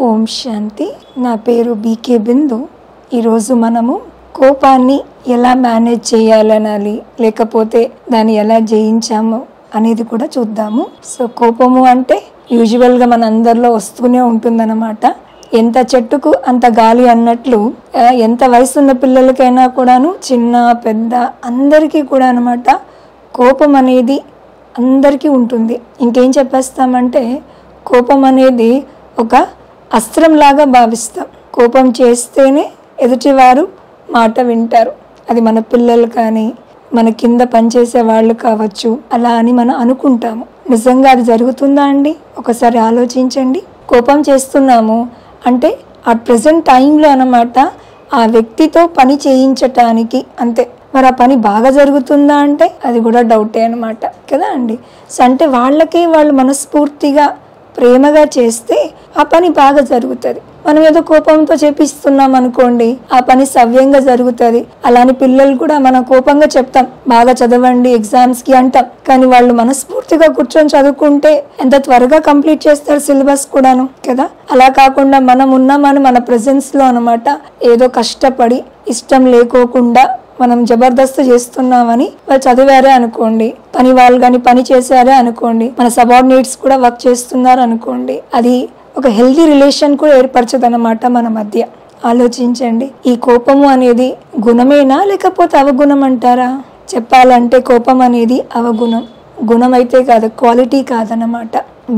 ఓం శాంతి. నా పేరు బీకే బిందు. ఈరోజు మనము కోపాన్ని ఎలా మేనేజ్ చేయాలనాలి, లేకపోతే దాన్ని ఎలా జయించాము అనేది కూడా చూద్దాము. సో కోపము అంటే యూజువల్గా మన అందరిలో వస్తూనే ఉంటుందన్నమాట. ఎంత చెట్టుకు అంత గాలి అన్నట్లు ఎంత వయసు ఉన్న పిల్లలకైనా కూడాను, చిన్న పెద్ద అందరికీ కూడా అనమాట కోపం అనేది అందరికీ ఉంటుంది. ఇంకేం చెప్పేస్తామంటే కోపం అనేది ఒక అస్త్రంలాగా భావిస్తాం. కోపం చేస్తేనే ఎదుటివారు మాట వింటారు. అది మన పిల్లలు కానీ, మన కింద పనిచేసే వాళ్ళు కావచ్చు, అలా అని మనం అనుకుంటాము. నిజంగా అది జరుగుతుందా అండి? ఒకసారి ఆలోచించండి. కోపం చేస్తున్నాము అంటే ఆ ప్రెజెంట్ టైంలో అన్నమాట ఆ వ్యక్తితో పని చేయించటానికి అంతే. మరి ఆ పని బాగా జరుగుతుందా అంటే అది కూడా డౌటే అనమాట కదా అండి. సో అంటే వాళ్ళు మనస్ఫూర్తిగా ప్రేమగా చేస్తే ఆ పని బాగా జరుగుతుంది. మనం ఏదో కోపంతో చేపిస్తున్నాం అనుకోండి, ఆ పని సవ్యంగా జరుగుతుంది. అలానే పిల్లలు కూడా మనం కోపంగా చెప్తాం, బాగా చదవండి ఎగ్జామ్స్ కి అంటాం, కానీ వాళ్ళు మనస్ఫూర్తిగా కూర్చొని చదువుకుంటే ఎంత త్వరగా కంప్లీట్ చేస్తారు సిలబస్ కూడాను కదా. అలా కాకుండా మనం ఉన్నామని మన ప్రెజెన్స్ లో అనమాట ఏదో కష్టపడి ఇష్టం లేకోకుండా మనం జబర్దస్తు చేస్తున్నామని వాళ్ళు చదివారే అనుకోండి, పని వాళ్ళు కానీ పని చేశారే అనుకోండి, మన సబార్డినేట్స్ కూడా వర్క్ చేస్తున్నారు అనుకోండి, అది ఒక హెల్తీ రిలేషన్ కూడా ఏర్పరచదన్నమాట మన మధ్య. ఆలోచించండి, ఈ కోపము అనేది గుణమేనా లేకపోతే అవగుణం అంటారా? చెప్పాలంటే కోపం అనేది అవగుణం. గుణం అయితే కాదు, క్వాలిటీ కాదన్నమాట,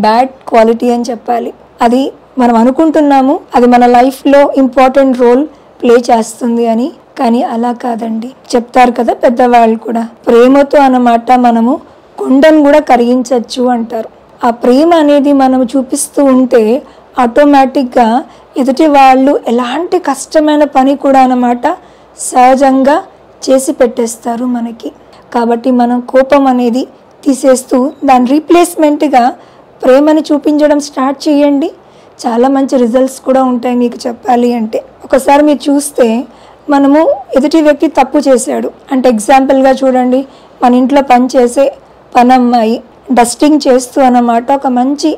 బ్యాడ్ క్వాలిటీ అని చెప్పాలి. అది మనం అనుకుంటున్నాము అది మన లైఫ్లో ఇంపార్టెంట్ రోల్ ప్లే చేస్తుంది అని, కానీ అలా కాదండి. చెప్తారు కదా పెద్దవాళ్ళు కూడా, ప్రేమతో అన్నమాట మనము కొండను కూడా కరిగించవచ్చు అంటారు. ఆ ప్రేమ అనేది మనం చూపిస్తూ ఉంటే ఆటోమేటిక్గా ఎదుటి వాళ్ళు ఎలాంటి కష్టమైన పని కూడా అన్నమాట సహజంగా చేసి పెట్టేస్తారు మనకి. కాబట్టి మనం కోపం అనేది తీసేస్తూ దాని రీప్లేస్మెంట్గా ప్రేమని చూపించడం స్టార్ట్ చేయండి. చాలా మంచి రిజల్ట్స్ కూడా ఉంటాయి మీకు చెప్పాలి అంటే. ఒకసారి మీరు చూస్తే మనము ఎదుటి వ్యక్తి తప్పు చేశాడు అంటే, ఎగ్జాంపుల్గా చూడండి, మన ఇంట్లో పనిచేసే పనమ్మాయి డస్టింగ్ చేస్తూ అన్నమాట ఒక మంచి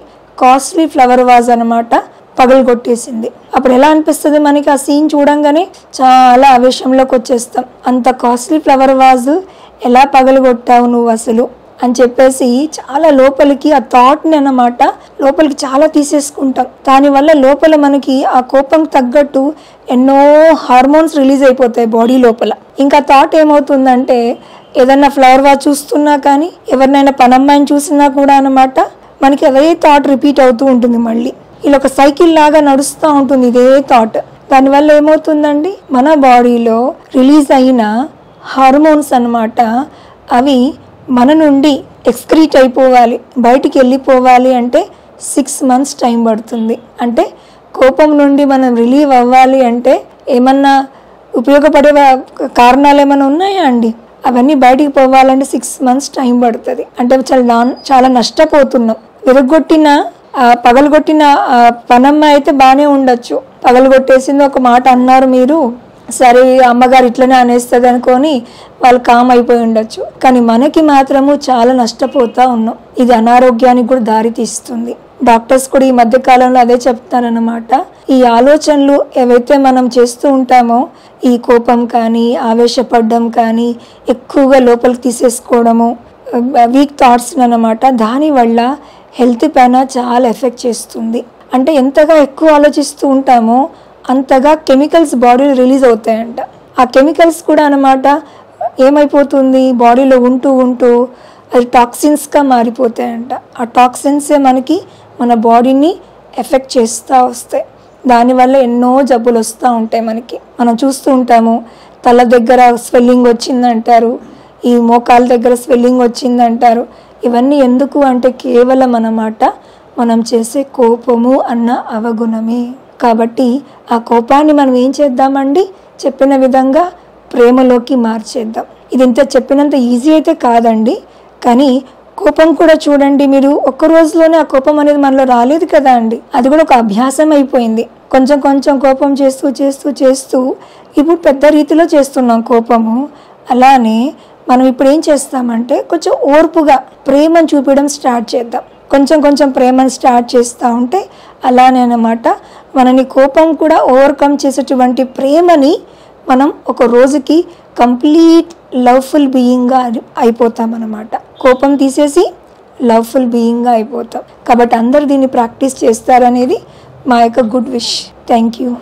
కాస్ట్లీ ఫ్లవర్ వాజ్ అన్నమాట పగలగొట్టేసింది. అప్పుడు ఎలా అనిపిస్తుంది మనకి? ఆ సీన్ చూడంగానే చాలా ఆవేశంలోకి వచ్చేస్తాం. అంత కాస్ట్లీ ఫ్లవర్ వాజ్ ఎలా పగలగొట్టావు నువ్వు అసలు అని చెప్పేసి చాలా లోపలికి ఆ థాట్ని అన్నమాట లోపలికి చాలా తీసేసుకుంటాం. దానివల్ల లోపల మనకి ఆ కోపం తగ్గట్టు ఎన్నో హార్మోన్స్ రిలీజ్ అయిపోతాయి బాడీ లోపల. ఇంకా థాట్ ఏమవుతుందంటే, ఏదన్నా ఫ్లవర్ వాజ్ చూస్తున్నా కానీ, ఎవరినైనా పనమ్మాయిని చూసినా కూడా అన్నమాట మనకి అదే థాట్ రిపీట్ అవుతూ ఉంటుంది. మళ్ళీ ఇలా ఒక సైకిల్ లాగా నడుస్తూ ఉంటుంది ఇదే థాట్. దానివల్ల ఏమవుతుందండి, మన బాడీలో రిలీజ్ అయిన హార్మోన్స్ అన్నమాట అవి మన నుండి ఎక్స్క్రీట్ అయిపోవాలి, బయటికి వెళ్ళిపోవాలి అంటే 6 months టైం పడుతుంది. అంటే కోపం నుండి మనం రిలీవ్ అవ్వాలి అంటే ఏమన్నా ఉపయోగపడే కారణాలు ఏమైనా ఉన్నాయా అండి? అవన్నీ బయటికి పోవాలంటే 6 months టైం పడుతుంది. అంటే చాలా నష్టపోతున్నాం. విరగొట్టిన పగలగొట్టిన పనమ్మ అయితే బాగానే ఉండొచ్చు, పగలగొట్టేసింది ఒక మాట అన్నారు మీరు, సరే అమ్మగారు ఇట్లనే అనేస్తుంది అనుకొని వాళ్ళు కామ్ అయిపోయి ఉండొచ్చు. కానీ మనకి మాత్రము చాలా నష్టపోతూ ఉన్నాం. ఇది అనారోగ్యానికి కూడా దారి తీస్తుంది. డాక్టర్స్ కూడా ఈ మధ్య కాలంలో అదే చెప్తారన్నమాట. ఈ ఆలోచనలు ఏవైతే మనం చేస్తూ ఉంటామో, ఈ కోపం కానీ, ఆవేశపడడం కానీ, ఎక్కువగా లోపలికి తీసేసుకోవడము, వీక్ థాట్స్ అన్నమాట, దానివల్ల హెల్త్ పైన చాలా ఎఫెక్ట్ చేస్తుంది. అంటే ఎంతగా ఎక్కువ ఆలోచిస్తూ ఉంటామో అంతగా కెమికల్స్ బాడీలో రిలీజ్ అవుతాయంట. ఆ కెమికల్స్ కూడా అన్నమాట ఏమైపోతుంది, బాడీలో ఉంటూ ఉంటూ అది టాక్సిన్స్గా మారిపోతాయంట. ఆ టాక్సిన్సే మనకి మన బాడీని ఎఫెక్ట్ చేస్తూ వస్తాయి. దానివల్ల ఎన్నో జబ్బులు వస్తూ ఉంటాయి మనకి. మనం చూస్తూ ఉంటాము, తల దగ్గర స్వెల్లింగ్ వచ్చిందంటారు, ఈ మోకాల దగ్గర స్వెల్లింగ్ వచ్చిందంటారు. ఇవన్నీ ఎందుకు అంటే కేవలం అన్నమాట మనం చేసే కోపము అన్న అవగుణమే. కాబట్టి ఆ కోపాన్ని మనం ఏం చేద్దామండి, చెప్పిన విధంగా ప్రేమలోకి మార్చేద్దాం. ఇది ఇంత చెప్పినంత ఈజీ అయితే కాదండి, కానీ కోపం కూడా చూడండి, మీరు ఒక్క రోజులోనే ఆ కోపం అనేది మనలో రాలేదు కదా అండి. అది కూడా ఒక అభ్యాసం అయిపోయింది. కొంచెం కొంచెం కోపం చేస్తూ చేస్తూ చేస్తూ ఇప్పుడు పెద్ద రీతిలో చేస్తున్నాం కోపము. అలానే మనం ఇప్పుడు ఏం చేస్తామంటే కొంచెం ఓర్పుగా ప్రేమను చూపించడం స్టార్ట్ చేద్దాం. కొంచెం కొంచెం ప్రేమను స్టార్ట్ చేస్తూ ఉంటే అలానే అన్నమాట మనని కోపం కూడా ఓవర్కమ్ చేసేటువంటి ప్రేమని మనం ఒక రోజుకి కంప్లీట్ లవ్ఫుల్ బీయింగ్గా అయిపోతాం అన్నమాట. కోపం తీసేసి లవ్ఫుల్ బీయింగ్గా అయిపోతాం. కాబట్టి అందరూ దీన్ని ప్రాక్టీస్ చేస్తారనేది మా యొక్క గుడ్ విష్. Thank you.